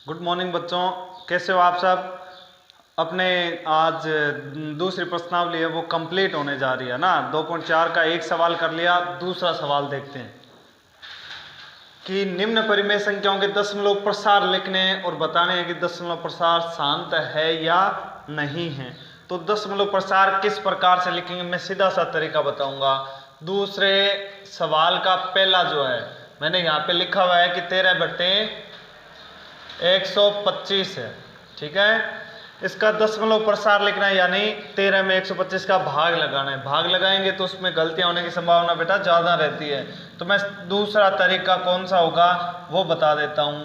Good morning बच्चों, कैसे हो आप सब। अपने आज दूसरी प्रश्नावली है वो कंप्लीट होने जा रही है ना। 2.4 का एक सवाल कर लिया, दूसरा सवाल देखते हैं कि निम्न परिमेय संख्याओं के दशमलव प्रसार लिखने और बताने हैं कि दशमलव प्रसार शांत है या नहीं है। तो दशमलव प्रसार किस प्रकार से लिखेंगे, मैं सीधा सा तरीका बताऊंगा। दूसरे सवाल का पहला जो है मैंने यहाँ पे लिखा हुआ है कि 13/125 है, ठीक है। इसका दशमलव प्रसार लिखना है, यानी 13 में 125 का भाग लगाना है। भाग लगाएंगे तो उसमें गलतियां होने की संभावना बेटा ज़्यादा रहती है। तो मैं दूसरा तरीका कौन सा होगा वो बता देता हूं।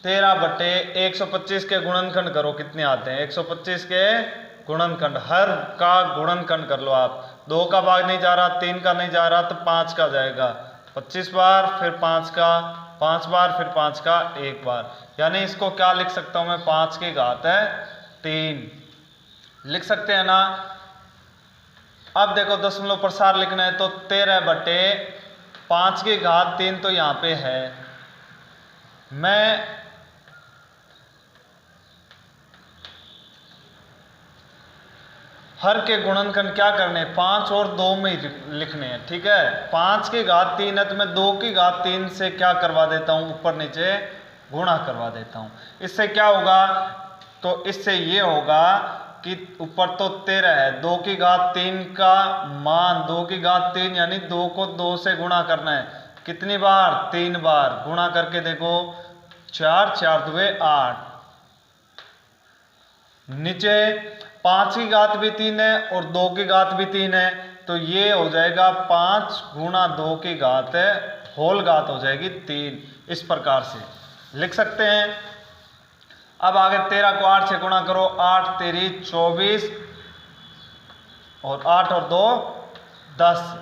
13/125 के गुणनखंड करो, कितने आते हैं। 125 के गुणनखंड, हर का गुणनखंड कर लो आप। 2 का भाग नहीं जा रहा, 3 का नहीं जा रहा, तो 5 का जाएगा। 25 बार, फिर 5 का, 5 बार, फिर 5 का 1 बार। यानी इसको क्या लिख सकता हूं मैं, 5 की घात है 3 लिख सकते हैं ना। अब देखो दशमलव प्रसार लिखना है तो 13/5 की घात 3 तो यहां पे है। मैं हर के गुणनखंड क्या करने हैं, 5 और 2 में ही लिखने हैं, ठीक है। 5 की घात 3 है तो मैं 2 की घात 3 से क्या करवा देता हूं, ऊपर नीचे गुणा करवा देता हूं। इससे क्या होगा, तो इससे ये होगा कि ऊपर तो 13 है, 2 की घात 3 का मान 2 की घात 3 यानी 2 को 2 से गुणा करना है। कितनी बार, 3 बार। गुणा करके देखो, 4 4 2 8। नीचे 5 की घात भी 3 है और 2 की घात भी 3 है, तो ये हो जाएगा 5 गुणा 2 की घात है, होल घात हो जाएगी 3। इस प्रकार से लिख सकते हैं। अब आगे 13 को 8 से गुणा करो, 8 तेरी 24 और 8 और 2 10।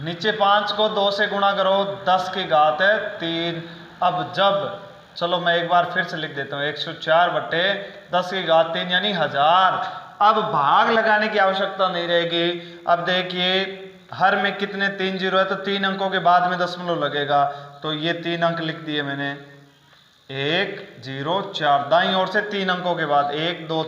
नीचे 5 को 2 से गुणा करो, 10 की घात है 3। अब जब, चलो मैं एक बार फिर से लिख देता हूँ, 104/10 की घात 3 यानी 1000। अब भाग लगाने की आवश्यकता नहीं रहेगी। अब देखिए हर में कितने 3 जीरो है, तो 3 अंकों के बाद में दशमलव लगेगा, तो ये 3 अंक लिख दिए मैंने, 1 0 4। दाईं ओर से 3 अंकों के बाद 1 2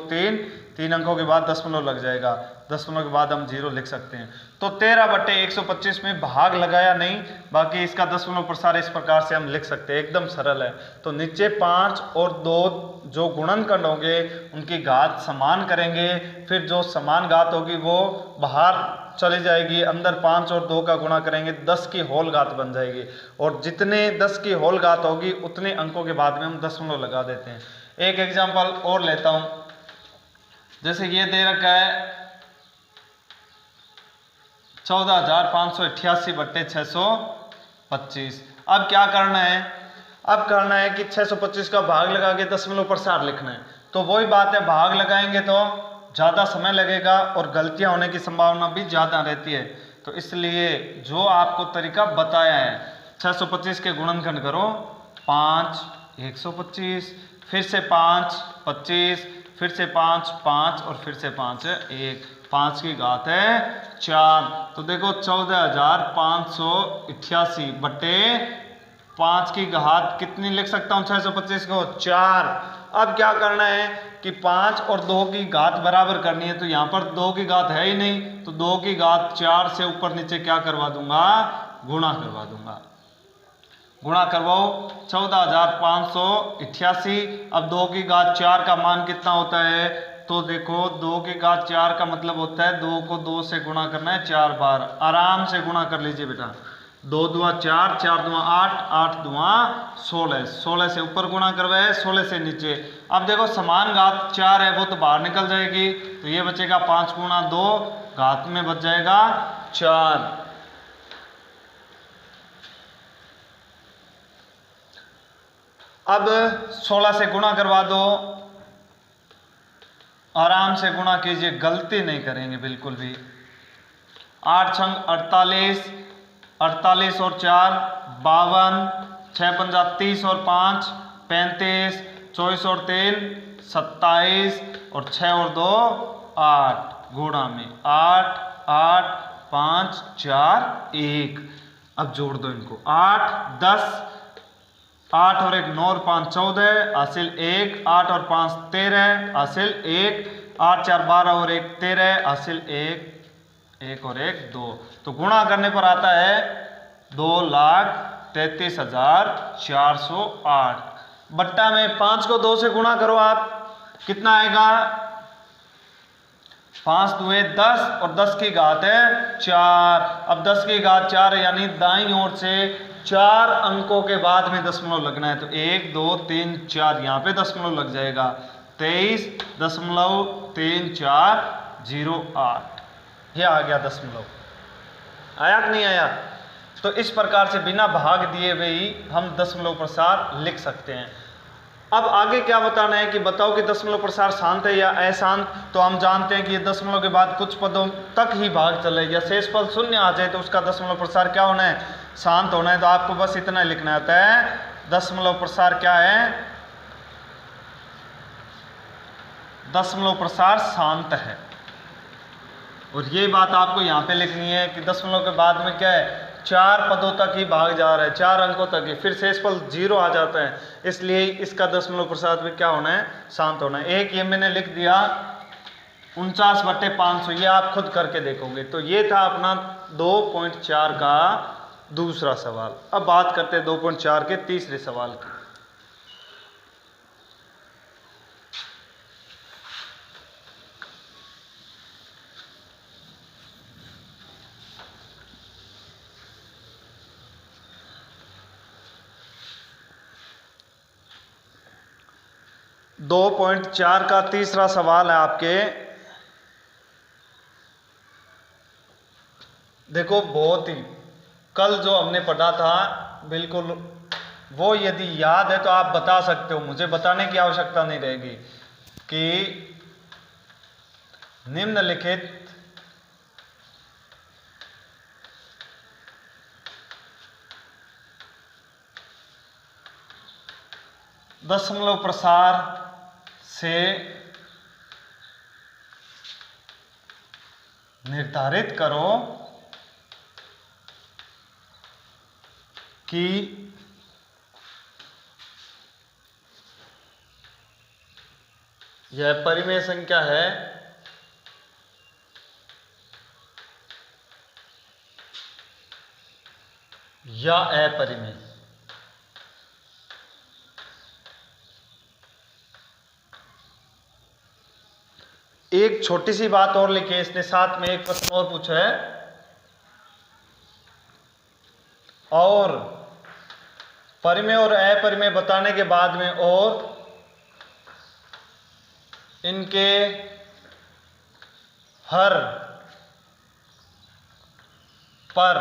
3 अंकों के बाद दशमलव लग जाएगा, दशमलव के बाद हम 0 लिख सकते हैं। तो 13/125 में भाग लगाया नहीं, बाकी इसका दशमलव प्रसार इस प्रकार से हम लिख सकते हैं, एकदम सरल है। तो नीचे 5 और 2 जो गुणनखंड होंगे उनकी घात समान करेंगे, फिर जो समान घात होगी वो बाहर चली जाएगी, अंदर 5 और 2 का गुणा करेंगे, 10 की होल घात बन जाएगी। और जितने 10 की होल घात होगी उतने अंकों के बाद में हम दशमलव लगा देते हैं। एक एग्जांपल और लेता हूं, जैसे ये दे रखा है 14,588/625। अब क्या करना है, अब करना है कि 625 का भाग लगा के दशमलव प्रसार लिखना है। तो वही बात है, भाग लगाएंगे तो ज़्यादा समय लगेगा और गलतियां होने की संभावना भी ज़्यादा रहती है। तो इसलिए जो आपको तरीका बताया है, 625 के गुणनखंड करो, 5 125, फिर से 5 25, फिर से 5 5 और फिर से 5 1, 5 की घात है 4। तो देखो 14,588/5 की घात कितनी लिख सकता हूँ, 625 को 4। अब क्या करना है कि 5 और 2 की घात बराबर करनी है, तो यहाँ पर 2 की घात है ही नहीं, तो 2 की घात 4 से ऊपर नीचे क्या करवा दूंगा, गुणा करवा दूंगा। गुणा करवाओ, 14,588। अब 2 की घात 4 का मान कितना होता है, तो देखो 2 की घात 4 का मतलब होता है 2 को 2 से गुणा करना है 4 बार। आराम से गुणा कर लीजिए बेटा, 2 दूआ 4, 4 दूआ 8, 8 दूआ 16, 16 से ऊपर गुणा करवाए, 16 से नीचे। अब देखो समान घात 4 है, वो तो बाहर निकल जाएगी, तो ये बचेगा 5 गुणा 2, घात में बच जाएगा 4। अब 16 से गुणा करवा दो, आराम से गुणा कीजिए, गलती नहीं करेंगे बिल्कुल भी। 8 छंग 48, 48 और 4 52, 6 पंजा 30 और 5 35, 24 और 3 27 और 6 और 2 8, गुणा में 8 8 5 4 1। अब जोड़ दो इनको, 8 10 8 और 1 9 और 5 14, हासिल 1, 8 और 5 13, हासिल 1, 8 4 12 और 1 13, हासिल 1, 1 और 1 2। तो गुणा करने पर आता है 2,33,408। बट्टा में 5 को 2 से गुणा करो आप, कितना आएगा? 5 दूए 10 और 10 की घात है 4। अब 10 की घात 4 यानी दाईं ओर से 4 अंकों के बाद में दशमलव लगना है। तो 1 2 3 4 यहाँ पे दशमलव लग जाएगा। 23.3408 ये आ गया दशमलव। आया कि नहीं आया? तो इस प्रकार से बिना भाग दिए हुए ही हम दशमलव प्रसार लिख सकते हैं। अब आगे क्या बताना है कि बताओ कि दशमलव प्रसार शांत है या अशांत। तो हम जानते हैं कि ये दशमलव के बाद कुछ पदों तक ही भाग चलेगा। शेष पद शून्य आ जाए तो उसका दशमलव प्रसार क्या होना है? शांत होना है। तो आपको बस इतना लिखना आता है, दशमलव प्रसार क्या है? दशमलव प्रसार शांत है। और ये बात आपको यहाँ पे लिखनी है कि दशमलव के बाद में क्या है? 4 पदों तक ही भाग जा रहा है, 4 अंकों तक ही, फिर शेष पद 0 आ जाता है। इसलिए इसका दशमलव प्रसार भी क्या होना है? शांत होना है। एक ये मैंने लिख दिया 49/500, ये आप खुद करके देखोगे। तो ये था अपना 2.4 का दूसरा सवाल। अब बात करते हैं 2.4 के तीसरे सवाल की। दो 2.4 का तीसरा सवाल है आपके। देखो बहुत ही कल जो हमने पढ़ा था बिल्कुल वो यदि याद है तो आप बता सकते हो, मुझे बताने की आवश्यकता नहीं रहेगी कि निम्नलिखित दशमलव प्रसार से निर्धारित करो कि यह परिमेय संख्या है या अपरिमेय। एक छोटी सी बात और लिखी है इसने, साथ में एक प्रश्न और पूछा है, और परिमेय और अपरिमेय बताने के बाद में और इनके हर पर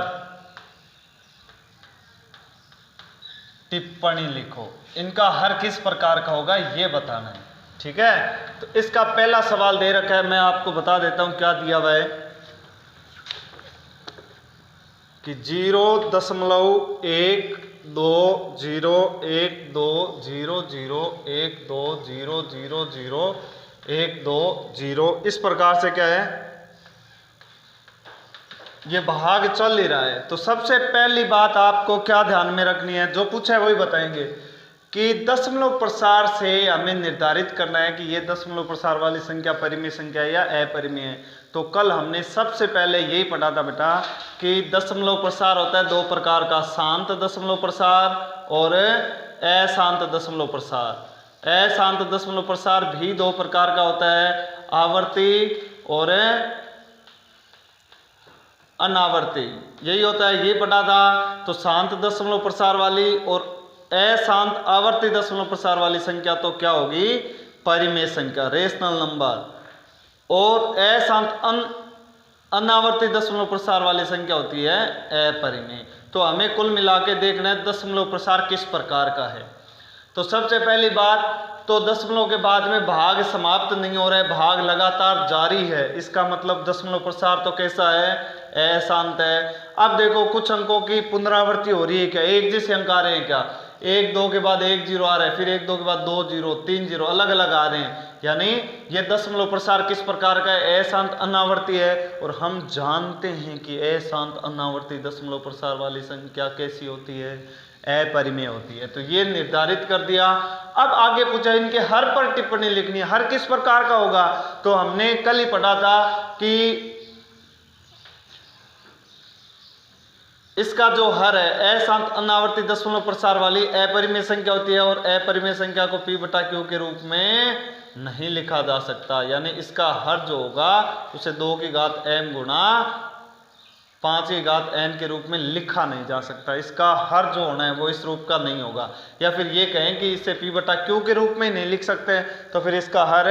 टिप्पणी लिखो। इनका हर किस प्रकार का होगा ये बताना है, ठीक है। तो इसका पहला सवाल दे रखा है, मैं आपको बता देता हूं क्या दिया हुआ है कि 0.1201200120001200 इस प्रकार से क्या है ये भाग चल ही रहा है। तो सबसे पहली बात आपको क्या ध्यान में रखनी है, जो पूछा है वही बताएंगे कि दशमलव प्रसार से हमें निर्धारित करना है कि ये दशमलव प्रसार वाली संख्या परिमेय संख्या है या अपरिमेय है। तो कल हमने सबसे पहले यही पढ़ा था बेटा कि दशमलव प्रसार होता है दो प्रकार का, शांत दशमलव प्रसार और अशांत दशमलव प्रसार। अशांत दशमलव प्रसार भी दो प्रकार का होता है, आवर्ती और अनावर्ती, यही होता है, ये पढ़ा था। तो शांत दशमलव प्रसार वाली और अशांत आवर्ती दशमलव प्रसार वाली संख्या तो क्या होगी? परिमेय संख्या, रेशनल नंबर। और अशांत अनावर्ती दशमलव प्रसार वाली संख्या होती है अपरिमेय। तो हमें कुल मिला के देखना है दशमलव प्रसार किस प्रकार का है। तो सबसे पहली बात तो दशमलव के बाद में भाग समाप्त नहीं हो रहा है, भाग लगातार जारी है। इसका मतलब दशमलव प्रसार तो कैसा है? अशांत है। अब देखो कुछ अंकों की पुनरावृत्ति हो रही है क्या? एक जैसे अंक आ रहे हैं क्या? 1 2 के बाद 1 0 आ रहा है, फिर 1 2 के बाद 2 0 3 0 अलग अलग आ रहे हैं। यानी ये दशमलव प्रसार किस प्रकार का है? अशांत अनावर्ती है। और हम जानते हैं कि अशांत अनावर्ती दशमलव प्रसार वाली संख्या कैसी होती है? अपरिमेय होती है। तो ये निर्धारित कर दिया। अब आगे पूछा इनके हर पर टिप्पणी लिखनी है। हर किस प्रकार का होगा? तो हमने कल ही पढ़ा था कि इसका जो हर है अशांत अनावर्ती दशमलव प्रसार वाली अपरिमेय संख्या होती है और अपरिमेय संख्या को P बटा Q के रूप में नहीं लिखा जा सकता। यानी इसका हर जो होगा उसे 2 की घात m गुणा 5 की घात n के रूप में लिखा नहीं जा सकता। इसका हर जो होना है वो इस रूप का नहीं होगा। या फिर ये कहें कि इसे P बटा Q के रूप में नहीं लिख सकते तो फिर इसका हर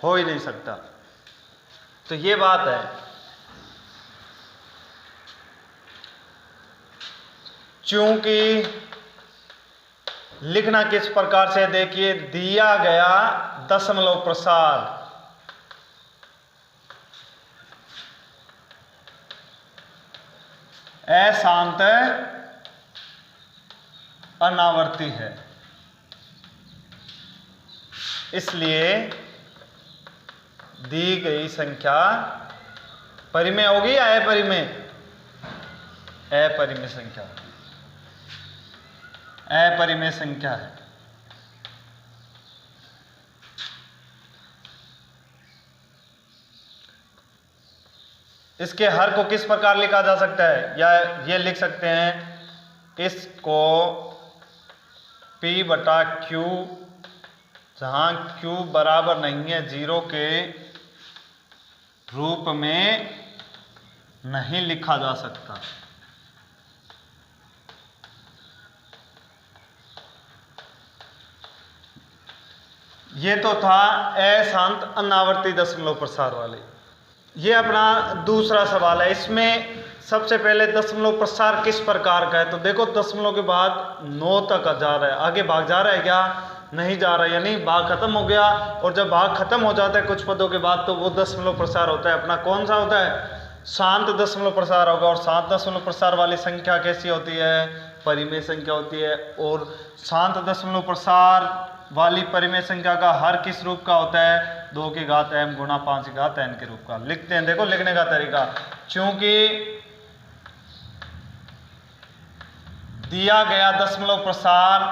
हो ही नहीं सकता। तो ये बात है। चूंकि लिखना किस प्रकार से, देखिए दिया गया दशमलव प्रसार अशांत अनावर्ती है, इसलिए दी गई संख्या परिमेय होगी या अपरिमेय? अपरिमेय संख्या, अपरिमेय संख्या है। इसके हर को किस प्रकार लिखा जा सकता है? या ये लिख सकते हैं इसको P बटा Q, जहां Q बराबर नहीं है 0 के रूप में नहीं लिखा जा सकता। ये तो था अशांत अनावर्ती दशमलव प्रसार वाले। ये अपना दूसरा सवाल है। इसमें सबसे पहले दशमलव प्रसार किस प्रकार का है? तो देखो दशमलव के बाद 9 तक जा रहा है, आगे भाग जा रहा है क्या? नहीं जा रहा है, यानी भाग खत्म हो गया। और जब भाग खत्म हो जाता है कुछ पदों के बाद तो वो दशमलव प्रसार होता है अपना कौन सा होता है? शांत दशमलव प्रसार होगा। और शांत दशमलव प्रसार वाली संख्या कैसी होती है? परिमेय संख्या होती है। और शांत दशमलव प्रसार वाली परिमेय संख्या का हर किस रूप का होता है? 2 की घात m गुणा 5 की घात n के रूप का। लिखते हैं, देखो लिखने का तरीका। चूंकि दिया गया दशमलव प्रसार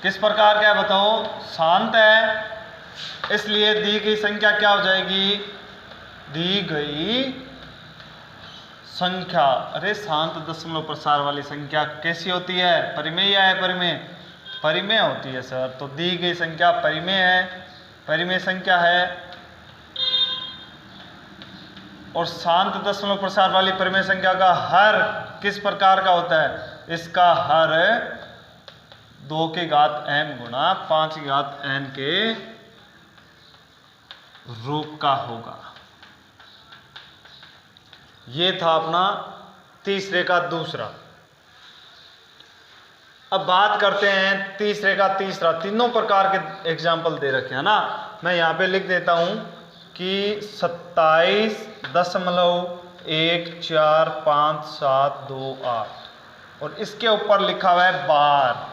किस प्रकार का है बताओ? शांत है, इसलिए दी गई संख्या क्या हो जाएगी? दी गई संख्या, अरे शांत दशमलव प्रसार वाली संख्या कैसी होती है? परिमेय या अपरिमेय? परिमेय होती है सर। तो दी गई संख्या परिमेय है, परिमेय संख्या है। और शांत दशमलव प्रसार वाली परिमेय संख्या का हर किस प्रकार का होता है? इसका हर 2 की घात m गुणा 5 की घात n के रूप का होगा। ये था अपना तीसरे का दूसरा। अब बात करते हैं तीसरे का तीसरा। तीनों प्रकार के एग्जाम्पल दे रखे हैं ना। मैं यहाँ पे लिख देता हूँ कि 27.1452728 और इसके ऊपर लिखा हुआ है बार।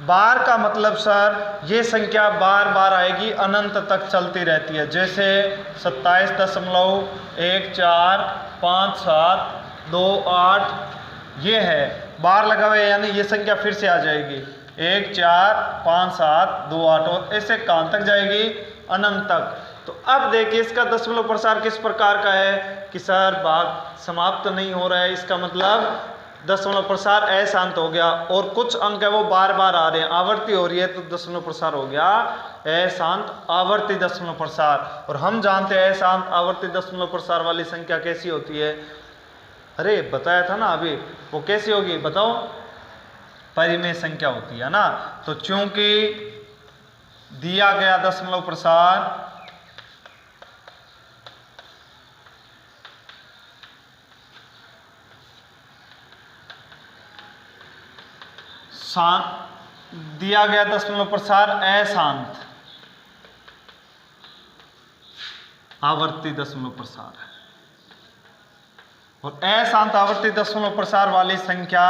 बार का मतलब सर ये संख्या बार बार आएगी, अनंत तक चलती रहती है। जैसे 27.145728 ये है, बार लगा हुआ है, यानी ये संख्या फिर से आ जाएगी 145728 और ऐसे कहाँ तक जाएगी? अनंत तक। तो अब देखिए इसका दशमलव प्रसार किस प्रकार का है कि सर भाग समाप्त तो नहीं हो रहा है, इसका मतलब दशमलव प्रसार अशांत हो गया। और कुछ अंक है वो बार बार आ रहे हैं, आवर्ती हो रही है, तो दशमलव प्रसार हो गया अशांत आवर्ती दशमलव प्रसार। और हम जानते हैं अशांत आवर्ती दशमलव प्रसार वाली संख्या कैसी होती है? अरे बताया था ना अभी, वो कैसी होगी बताओ? परिमेय संख्या होती है ना। तो चूंकि दिया गया दशमलव प्रसार दिया गया दशमलव प्रसार अशांत आवर्ती दशमलव प्रसार है और अशांत आवर्ती दशमलव प्रसार वाली संख्या,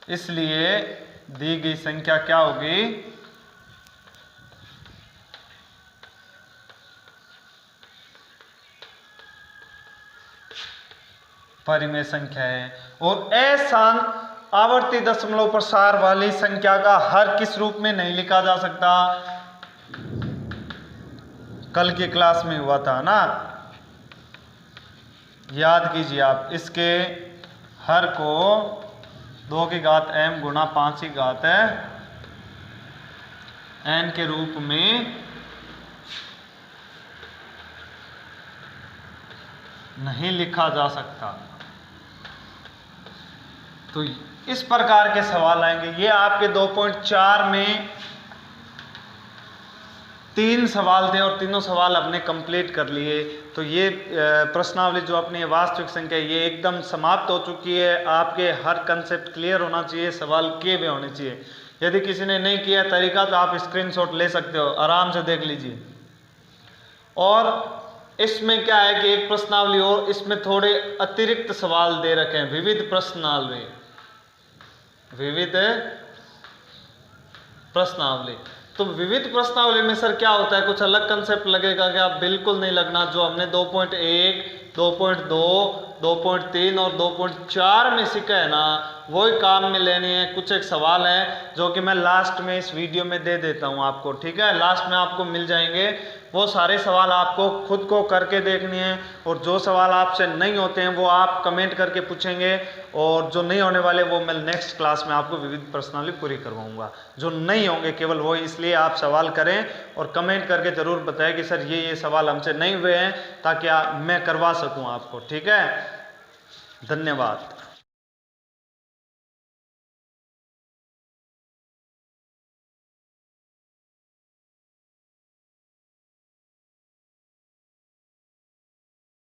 इसलिए दी गई संख्या क्या होगी? परिमेय संख्या है। और अशांत आवर्ती दशमलव प्रसार वाली संख्या का हर किस रूप में नहीं लिखा जा सकता? कल की क्लास में हुआ था ना, याद कीजिए आप। इसके हर को 2 की घात m गुणा 5 की घात n के रूप में नहीं लिखा जा सकता। तो इस प्रकार के सवाल आएंगे। ये आपके 2.4 में 3 सवाल थे और तीनों सवाल अपने कंप्लीट कर लिए। तो ये प्रश्नावली जो अपनी वास्तविक संख्या ये एकदम समाप्त हो चुकी है। आपके हर कंसेप्ट क्लियर होना चाहिए, सवाल किए हुए होने चाहिए। यदि किसी ने नहीं किया तरीका तो आप स्क्रीनशॉट ले सकते हो, आराम से देख लीजिए। और इसमें क्या है कि एक प्रश्नावली और इसमें थोड़े अतिरिक्त सवाल दे रखे हैं। विविध प्रश्नावली, विविध प्रश्नावली। तो विविध प्रश्नावली में सर क्या होता है, कुछ अलग कंसेप्ट लगेगा क्या? बिल्कुल नहीं लगना। जो हमने 2.1, 2.2, 2.3 और 2.4 में सीखा है ना, वही काम में लेने हैं। कुछ एक सवाल हैं जो कि मैं लास्ट में इस वीडियो में दे देता हूं आपको, ठीक है? लास्ट में आपको मिल जाएंगे। वो सारे सवाल आपको खुद को करके देखने हैं। और जो सवाल आपसे नहीं होते हैं वो आप कमेंट करके पूछेंगे, और जो नहीं होने वाले वो मैं नेक्स्ट क्लास में आपको विविध प्रश्नावली पूरी करवाऊंगा। जो नहीं होंगे केवल वो, इसलिए आप सवाल करें और कमेंट करके ज़रूर बताएं कि सर ये सवाल हमसे नहीं हुए हैं, ताकि मैं करवा सकूं आपको, ठीक है? धन्यवाद।